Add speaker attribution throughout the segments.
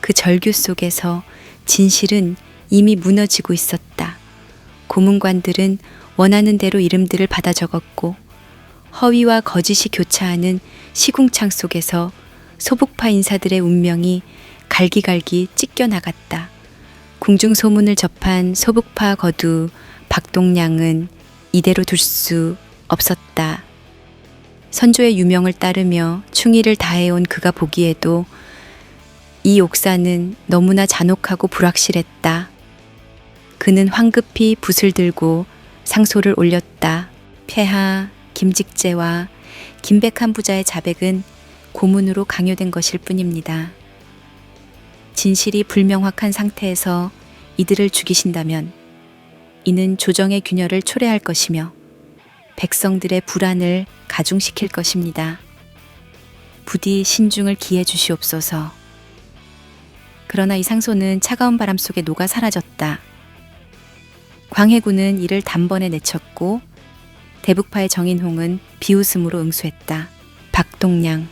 Speaker 1: 그 절규 속에서 진실은 이미 무너지고 있었다. 고문관들은 원하는 대로 이름들을 받아 적었고 허위와 거짓이 교차하는 시궁창 속에서 소북파 인사들의 운명이 갈기갈기 찢겨나갔다. 궁중소문을 접한 소북파 거두 박동량은 이대로 둘 수 없었다. 선조의 유명을 따르며 충의를 다해온 그가 보기에도 이 옥사는 너무나 잔혹하고 불확실했다. 그는 황급히 붓을 들고 상소를 올렸다. 폐하 김직재와 김백한 부자의 자백은 고문으로 강요된 것일 뿐입니다. 진실이 불명확한 상태에서 이들을 죽이신다면 이는 조정의 균열을 초래할 것이며 백성들의 불안을 가중시킬 것입니다. 부디 신중을 기해 주시옵소서. 그러나 이 상소는 차가운 바람 속에 녹아 사라졌다. 광해군은 이를 단번에 내쳤고 대북파의 정인홍은 비웃음으로 응수했다. 박동량.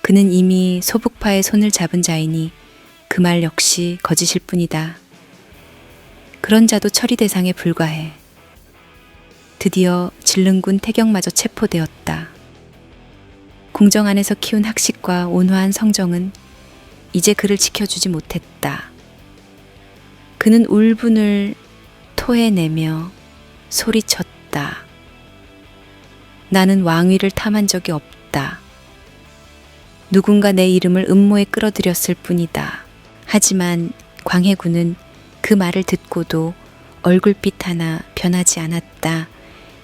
Speaker 1: 그는 이미 소북파의 손을 잡은 자이니 그 말 역시 거짓일 뿐이다. 그런 자도 처리 대상에 불과해. 드디어 진릉군 태경마저 체포되었다. 궁정 안에서 키운 학식과 온화한 성정은 이제 그를 지켜주지 못했다. 그는 울분을 토해내며 소리쳤다. 나는 왕위를 탐한 적이 없다. 누군가 내 이름을 음모에 끌어들였을 뿐이다. 하지만 광해군은 그 말을 듣고도 얼굴빛 하나 변하지 않았다.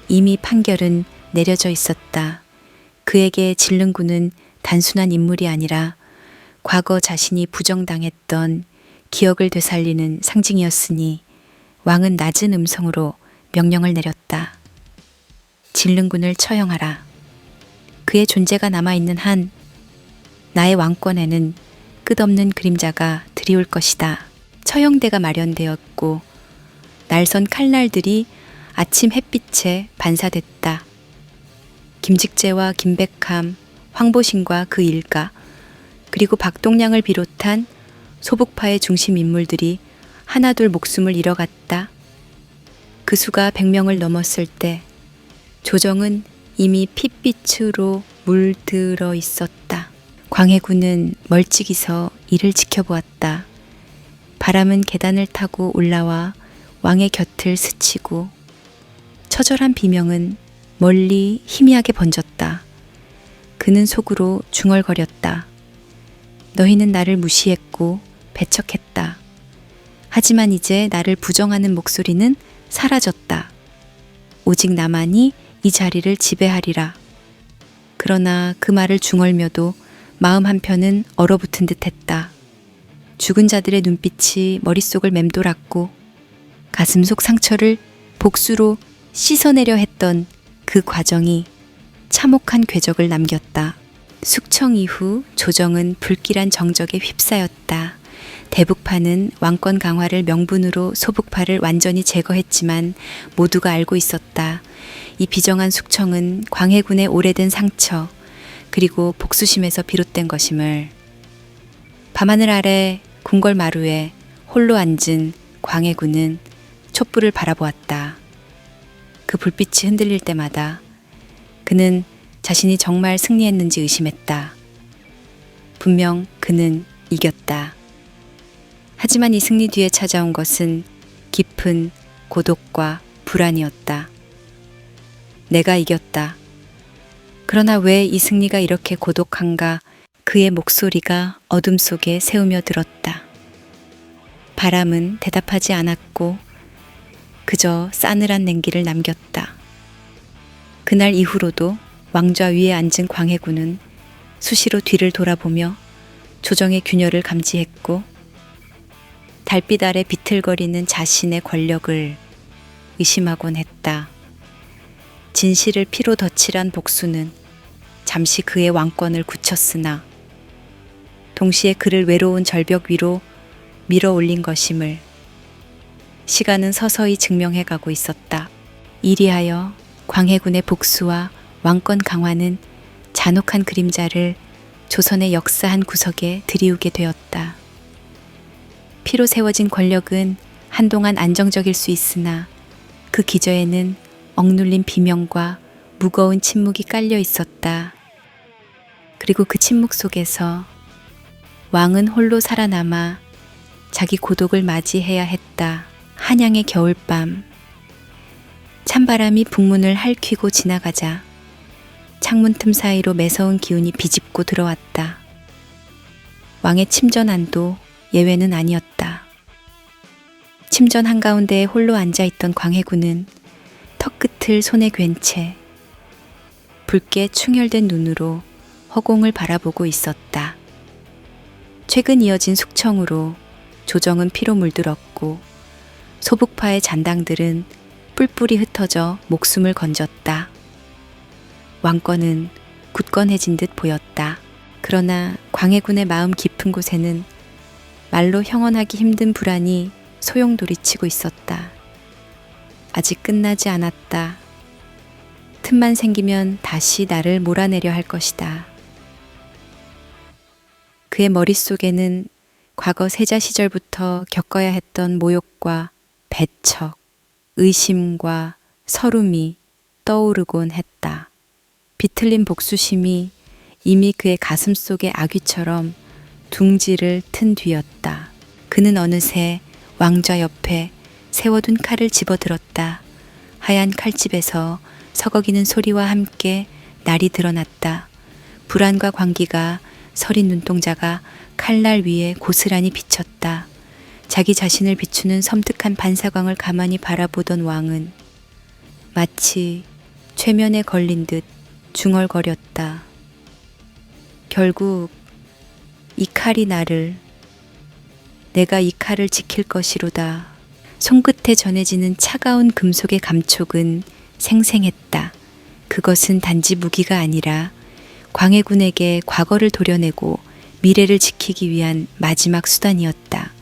Speaker 1: 이미 판결은 내려져 있었다. 그에게 진릉군은 단순한 인물이 아니라 과거 자신이 부정당했던 기억을 되살리는 상징이었으니 왕은 낮은 음성으로 명령을 내렸다. 진릉군을 처형하라. 그의 존재가 남아있는 한 나의 왕권에는 끝없는 그림자가 드리울 것이다. 처형대가 마련되었고 날선 칼날들이 아침 햇빛에 반사됐다. 김직재와 김백함, 황보신과 그 일가, 그리고 박동량을 비롯한 소북파의 중심 인물들이 하나둘 목숨을 잃어갔다. 그 수가 100명을 넘었을 때 조정은 이미 핏빛으로 물들어 있었다. 광해군은 멀찍이서 이를 지켜보았다. 바람은 계단을 타고 올라와 왕의 곁을 스치고 처절한 비명은 멀리 희미하게 번졌다. 그는 속으로 중얼거렸다. 너희는 나를 무시했고 배척했다. 하지만 이제 나를 부정하는 목소리는 사라졌다. 오직 나만이 이 자리를 지배하리라. 그러나 그 말을 중얼며도 마음 한편은 얼어붙은 듯했다. 죽은 자들의 눈빛이 머릿속을 맴돌았고 가슴 속 상처를 복수로 씻어내려 했던 그 과정이 참혹한 궤적을 남겼다. 숙청 이후 조정은 불길한 정적에 휩싸였다. 대북파는 왕권 강화를 명분으로 소북파를 완전히 제거했지만 모두가 알고 있었다. 이 비정한 숙청은 광해군의 오래된 상처 그리고 복수심에서 비롯된 것임을. 밤하늘 아래 궁궐 마루에 홀로 앉은 광해군은 촛불을 바라보았다. 그 불빛이 흔들릴 때마다 그는 자신이 정말 승리했는지 의심했다. 분명 그는 이겼다. 하지만 이 승리 뒤에 찾아온 것은 깊은 고독과 불안이었다. 내가 이겼다. 그러나 왜 이 승리가 이렇게 고독한가? 그의 목소리가 어둠 속에 새우며 들었다. 바람은 대답하지 않았고 그저 싸늘한 냉기를 남겼다. 그날 이후로도 왕좌 위에 앉은 광해군은 수시로 뒤를 돌아보며 조정의 균열을 감지했고 달빛 아래 비틀거리는 자신의 권력을 의심하곤 했다. 진실을 피로 덧칠한 복수는 잠시 그의 왕권을 굳혔으나 동시에 그를 외로운 절벽 위로 밀어 올린 것임을 시간은 서서히 증명해가고 있었다. 이리하여 광해군의 복수와 왕권 강화는 잔혹한 그림자를 조선의 역사 한 구석에 들이우게 되었다. 피로 세워진 권력은 한동안 안정적일 수 있으나 그 기저에는 억눌린 비명과 무거운 침묵이 깔려 있었다. 그리고 그 침묵 속에서 왕은 홀로 살아남아 자기 고독을 맞이해야 했다. 한양의 겨울밤. 찬바람이 북문을 핥히고 지나가자 창문 틈 사이로 매서운 기운이 비집고 들어왔다. 왕의 침전 안도 예외는 아니었다. 침전 한가운데에 홀로 앉아있던 광해군은 턱끝을 손에 괜 채 붉게 충혈된 눈으로 허공을 바라보고 있었다. 최근 이어진 숙청으로 조정은 피로 물들었고 소북파의 잔당들은 뿔뿔이 흩어져 목숨을 건졌다. 왕권은 굳건해진 듯 보였다. 그러나 광해군의 마음 깊은 곳에는 말로 형언하기 힘든 불안이 소용돌이치고 있었다. 아직 끝나지 않았다. 틈만 생기면 다시 나를 몰아내려 할 것이다. 그의 머릿속에는 과거 세자 시절부터 겪어야 했던 모욕과 배척, 의심과 서름이 떠오르곤 했다. 비틀린 복수심이 이미 그의 가슴 속의 아귀처럼 둥지를 튼 뒤였다. 그는 어느새 왕좌 옆에 세워둔 칼을 집어들었다. 하얀 칼집에서 서걱이는 소리와 함께 날이 드러났다. 불안과 광기가 서린 눈동자가 칼날 위에 고스란히 비쳤다. 자기 자신을 비추는 섬뜩한 반사광을 가만히 바라보던 왕은 마치 최면에 걸린 듯 중얼거렸다. 결국 이 칼이 나를, 내가 이 칼을 지킬 것이로다. 손끝에 전해지는 차가운 금속의 감촉은 생생했다. 그것은 단지 무기가 아니라 광해군에게 과거를 도려내고 미래를 지키기 위한 마지막 수단이었다.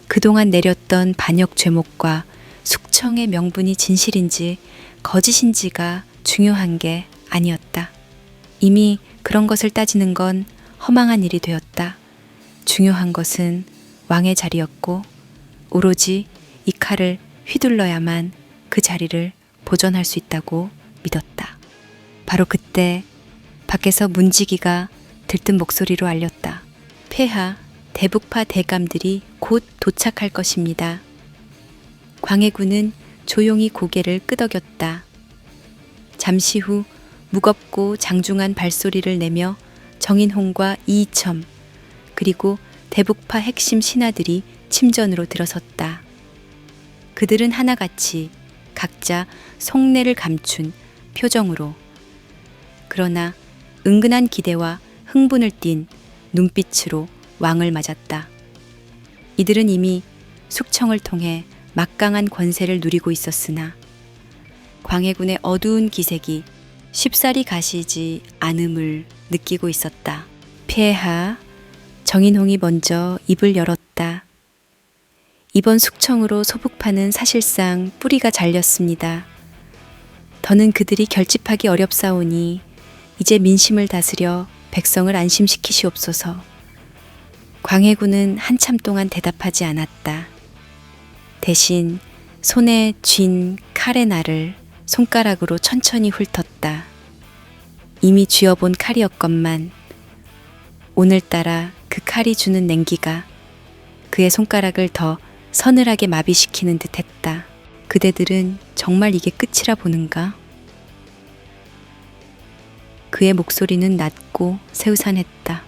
Speaker 1: 그동안 내렸던 반역 죄목과 숙청의 명분이 진실인지 거짓인지가 중요한 게 아니었다. 이미 그런 것을 따지는 건 허망한 일이 되었다. 중요한 것은 왕의 자리였고 오로지 이 칼을 휘둘러야만 그 자리를 보존할 수 있다고 믿었다. 바로 그때 밖에서 문지기가 들뜬 목소리로 알렸다. 폐하, 대북파 대감들이 곧 도착할 것입니다. 광해군은 조용히 고개를 끄덕였다. 잠시 후 무겁고 장중한 발소리를 내며 정인홍과 이이첨 그리고 대북파 핵심 신하들이 침전으로 들어섰다. 그들은 하나같이 각자 속내를 감춘 표정으로, 그러나 은근한 기대와 흥분을 띤 눈빛으로 왕을 맞았다. 이들은 이미 숙청을 통해 막강한 권세를 누리고 있었으나 광해군의 어두운 기색이 쉽사리 가시지 않음을 느끼고 있었다. 폐하, 정인홍이 먼저 입을 열었다. 이번 숙청으로 소북파는 사실상 뿌리가 잘렸습니다. 더는 그들이 결집하기 어렵사오니 이제 민심을 다스려 백성을 안심시키시옵소서. 광해군은 한참 동안 대답하지 않았다. 대신 손에 쥔 칼의 날을 손가락으로 천천히 훑었다. 이미 쥐어본 칼이었건만 오늘따라 그 칼이 주는 냉기가 그의 손가락을 더 서늘하게 마비시키는 듯 했다. 그대들은 정말 이게 끝이라 보는가? 그의 목소리는 낮고 새우산했다.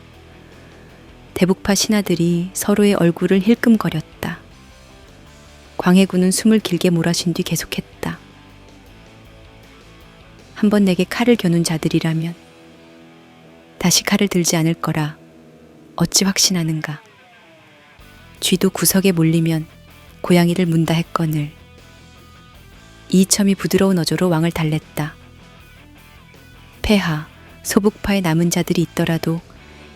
Speaker 1: 대북파 신하들이 서로의 얼굴을 힐끔거렸다. 광해군은 숨을 길게 몰아쉰 뒤 계속했다. 한번 내게 칼을 겨눈 자들이라면 다시 칼을 들지 않을 거라 어찌 확신하는가. 쥐도 구석에 몰리면 고양이를 문다 했거늘. 이이첨이 부드러운 어조로 왕을 달랬다. 폐하, 소북파의 남은 자들이 있더라도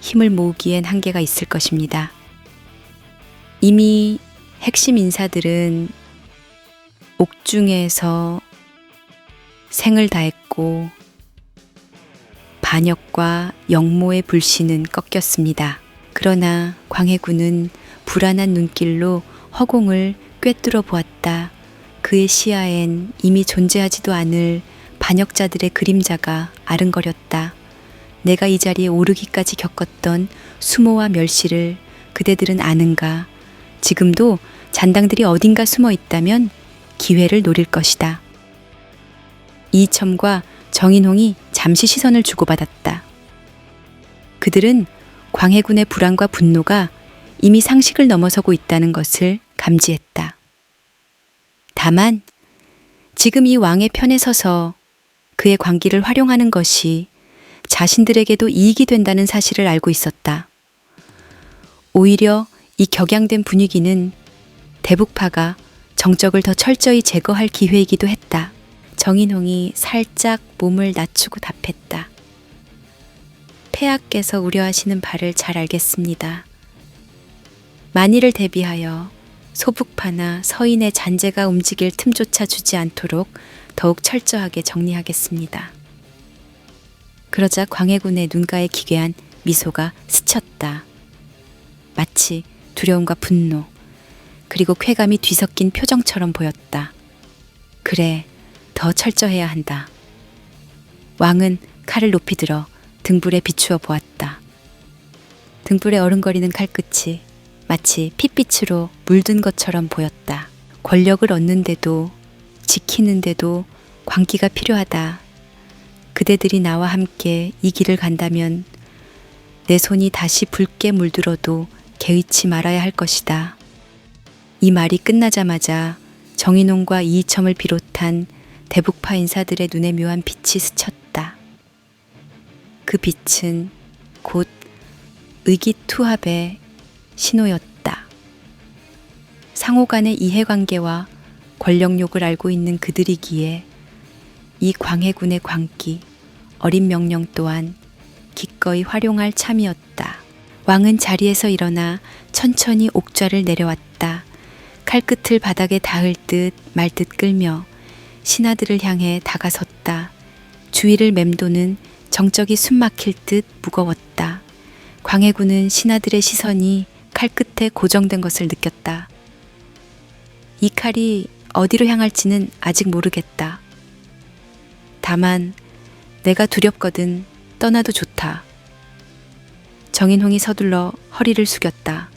Speaker 1: 힘을 모으기엔 한계가 있을 것입니다. 이미 핵심 인사들은 옥중에서 생을 다했고 반역과 역모의 불씨는 꺾였습니다. 그러나 광해군은 불안한 눈길로 허공을 꿰뚫어 보았다. 그의 시야엔 이미 존재하지도 않을 반역자들의 그림자가 아른거렸다. 내가 이 자리에 오르기까지 겪었던 수모와 멸시를 그대들은 아는가? 지금도 잔당들이 어딘가 숨어 있다면 기회를 노릴 것이다. 이첨과 정인홍이 잠시 시선을 주고받았다. 그들은 광해군의 불안과 분노가 이미 상식을 넘어서고 있다는 것을 감지했다. 다만 지금 이 왕의 편에 서서 그의 광기를 활용하는 것이 자신들에게도 이익이 된다는 사실을 알고 있었다. 오히려 이 격양된 분위기는 대북파가 정적을 더 철저히 제거할 기회이기도 했다. 정인홍이 살짝 몸을 낮추고 답했다. 폐하께서 우려하시는 바를 잘 알겠습니다. 만일을 대비하여 소북파나 서인의 잔재가 움직일 틈조차 주지 않도록 더욱 철저하게 정리하겠습니다. 그러자 광해군의 눈가에 기괴한 미소가 스쳤다. 마치 두려움과 분노, 그리고 쾌감이 뒤섞인 표정처럼 보였다. 그래, 더 철저해야 한다. 왕은 칼을 높이 들어 등불에 비추어 보았다. 등불에 어른거리는 칼끝이 마치 핏빛으로 물든 것처럼 보였다. 권력을 얻는데도 지키는데도 광기가 필요하다. 그대들이 나와 함께 이 길을 간다면 내 손이 다시 붉게 물들어도 개의치 말아야 할 것이다. 이 말이 끝나자마자 정인홍과 이이첨을 비롯한 대북파 인사들의 눈에 묘한 빛이 스쳤다. 그 빛은 곧 의기투합의 신호였다. 상호 간의 이해관계와 권력욕을 알고 있는 그들이기에 이 광해군의 광기, 어린 명령 또한 기꺼이 활용할 참이었다. 왕은 자리에서 일어나 천천히 옥좌를 내려왔다. 칼끝을 바닥에 닿을 듯 말 듯 끌며 신하들을 향해 다가섰다. 주위를 맴도는 정적이 숨막힐 듯 무거웠다. 광해군은 신하들의 시선이 칼끝에 고정된 것을 느꼈다. 이 칼이 어디로 향할지는 아직 모르겠다. 다만 내가 두렵거든 떠나도 좋다. 정인홍이 서둘러 허리를 숙였다.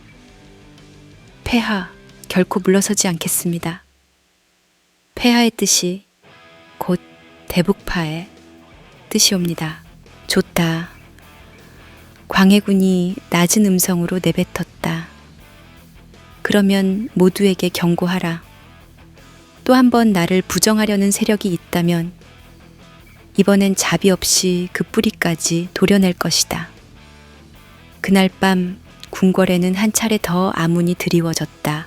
Speaker 1: 폐하, 결코 물러서지 않겠습니다. 폐하의 뜻이 곧 대북파의 뜻이옵니다. 좋다. 광해군이 낮은 음성으로 내뱉었다. 그러면 모두에게 경고하라. 또 한 번 나를 부정하려는 세력이 있다면 이번엔 자비 없이 그 뿌리까지 도려낼 것이다. 그날 밤 궁궐에는 한 차례 더 아문이 드리워졌다.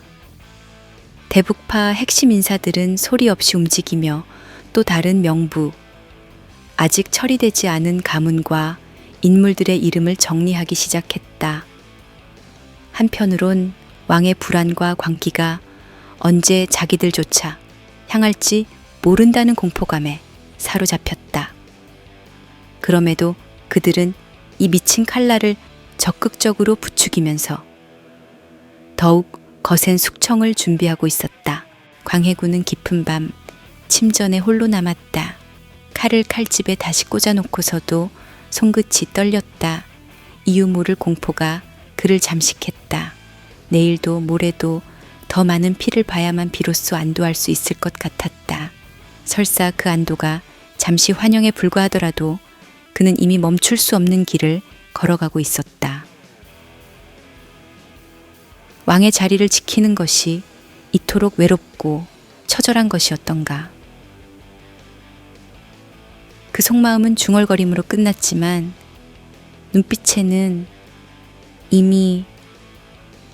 Speaker 1: 대북파 핵심 인사들은 소리 없이 움직이며 또 다른 명부, 아직 처리되지 않은 가문과 인물들의 이름을 정리하기 시작했다. 한편으론 왕의 불안과 광기가 언제 자기들조차 향할지 모른다는 공포감에 사로잡혔다. 그럼에도 그들은 이 미친 칼날을 적극적으로 부추기면서 더욱 거센 숙청을 준비하고 있었다. 광해군은 깊은 밤 침전에 홀로 남았다. 칼을 칼집에 다시 꽂아놓고서도 손끝이 떨렸다. 이유 모를 공포가 그를 잠식했다. 내일도 모레도 더 많은 피를 봐야만 비로소 안도할 수 있을 것 같았다. 설사 그 안도가 잠시 환영에 불과하더라도 그는 이미 멈출 수 없는 길을 걸어가고 있었다. 왕의 자리를 지키는 것이 이토록 외롭고 처절한 것이었던가. 그 속마음은 중얼거림으로 끝났지만 눈빛에는 이미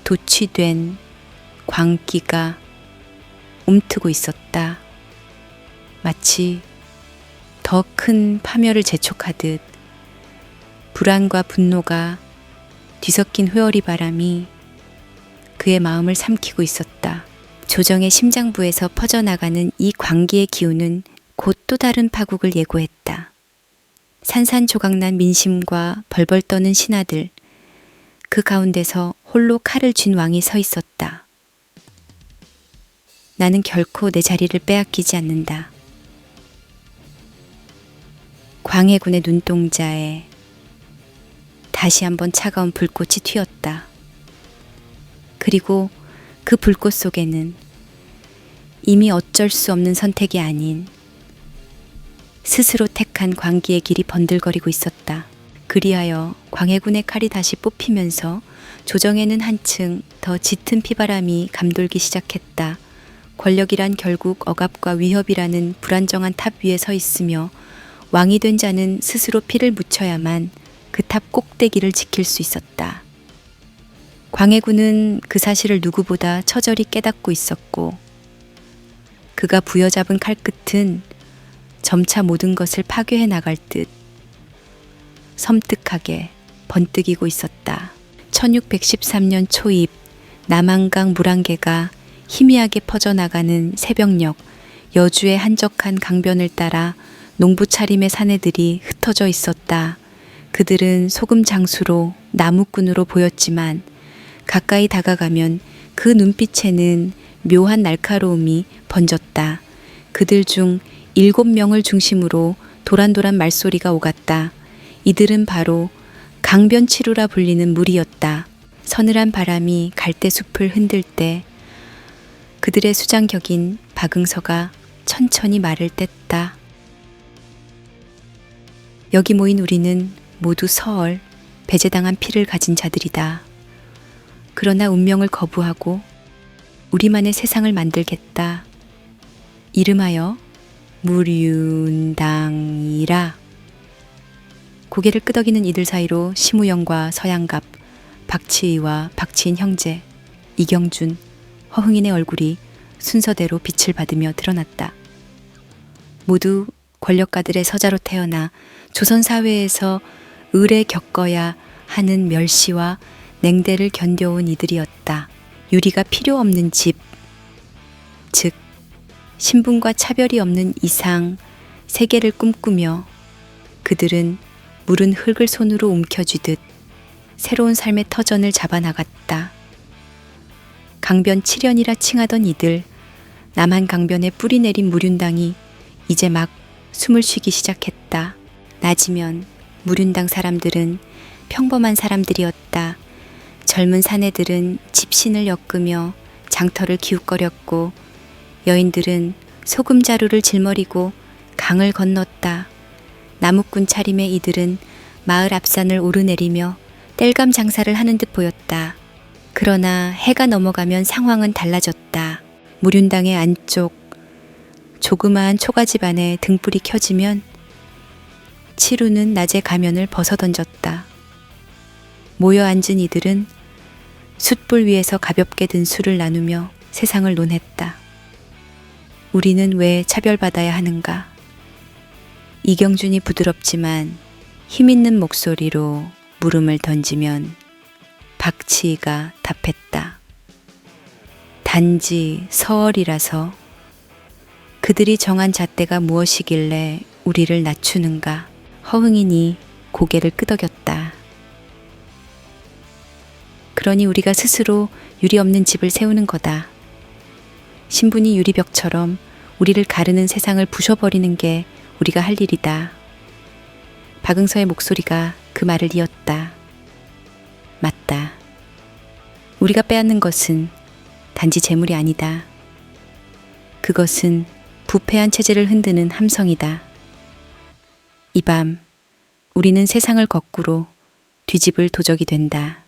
Speaker 1: 도취된 광기가 움트고 있었다. 마치 더 큰 파멸을 재촉하듯 불안과 분노가 뒤섞인 회오리 바람이 그의 마음을 삼키고 있었다. 조정의 심장부에서 퍼져나가는 이 광기의 기운은 곧 또 다른 파국을 예고했다. 산산조각난 민심과 벌벌 떠는 신하들, 그 가운데서 홀로 칼을 쥔 왕이 서 있었다. 나는 결코 내 자리를 빼앗기지 않는다. 광해군의 눈동자에 다시 한번 차가운 불꽃이 튀었다. 그리고 그 불꽃 속에는 이미 어쩔 수 없는 선택이 아닌 스스로 택한 광기의 길이 번들거리고 있었다. 그리하여 광해군의 칼이 다시 뽑히면서 조정에는 한층 더 짙은 피바람이 감돌기 시작했다. 권력이란 결국 억압과 위협이라는 불안정한 탑 위에 서 있으며 왕이 된 자는 스스로 피를 묻혀야만 그 탑 꼭대기를 지킬 수 있었다. 광해군은 그 사실을 누구보다 처절히 깨닫고 있었고 그가 부여잡은 칼끝은 점차 모든 것을 파괴해 나갈 듯 섬뜩하게 번뜩이고 있었다. 1613년 초입 남한강 물안개가 희미하게 퍼져나가는 새벽녘 여주의 한적한 강변을 따라 농부 차림의 사내들이 흩어져 있었다. 그들은 소금 장수로 나무꾼으로 보였지만 가까이 다가가면 그 눈빛에는 묘한 날카로움이 번졌다. 그들 중 7명을 중심으로 도란도란 말소리가 오갔다. 이들은 바로 강변치루라 불리는 무리였다. 서늘한 바람이 갈대숲을 흔들 때 그들의 수장격인 박응서가 천천히 말을 뗐다. 여기 모인 우리는 모두 서얼, 배제당한 피를 가진 자들이다. 그러나 운명을 거부하고 우리만의 세상을 만들겠다. 이름하여 무륜당이라. 고개를 끄덕이는 이들 사이로 심우영과 서양갑, 박치희와 박치인 형제, 이경준, 허흥인의 얼굴이 순서대로 빛을 받으며 드러났다. 모두 권력가들의 서자로 태어나 조선 사회에서 을에 겪어야 하는 멸시와 냉대를 견뎌온 이들이었다. 유리가 필요 없는 집, 즉 신분과 차별이 없는 이상 세계를 꿈꾸며 그들은 무른 흙을 손으로 움켜쥐듯 새로운 삶의 터전을 잡아나갔다. 강변 7연이라 칭하던 이들, 남한 강변에 뿌리 내린 무륜당이 이제 막 숨을 쉬기 시작했다. 낮이면 무륜당 사람들은 평범한 사람들이었다. 젊은 사내들은 집신을 엮으며 장터를 기웃거렸고 여인들은 소금자루를 짊어리고 강을 건넜다. 나무꾼 차림의 이들은 마을 앞산을 오르내리며 땔감 장사를 하는 듯 보였다. 그러나 해가 넘어가면 상황은 달라졌다. 무륜당의 안쪽 조그마한 초가집 안에 등불이 켜지면 치루는 낮에 가면을 벗어던졌다. 모여 앉은 이들은 숯불 위에서 가볍게 든 술을 나누며 세상을 논했다. 우리는 왜 차별받아야 하는가? 이경준이 부드럽지만 힘있는 목소리로 물음을 던지면 박치희가 답했다. 단지 서얼이라서. 그들이 정한 잣대가 무엇이길래 우리를 낮추는가? 허흥인이 고개를 끄덕였다. 그러니 우리가 스스로 유리 없는 집을 세우는 거다. 신분이 유리벽처럼 우리를 가르는 세상을 부셔버리는 게 우리가 할 일이다. 박응서의 목소리가 그 말을 이었다. 맞다. 우리가 빼앗는 것은 단지 재물이 아니다. 그것은 부패한 체제를 흔드는 함성이다. 이 밤 우리는 세상을 거꾸로 뒤집을 도적이 된다.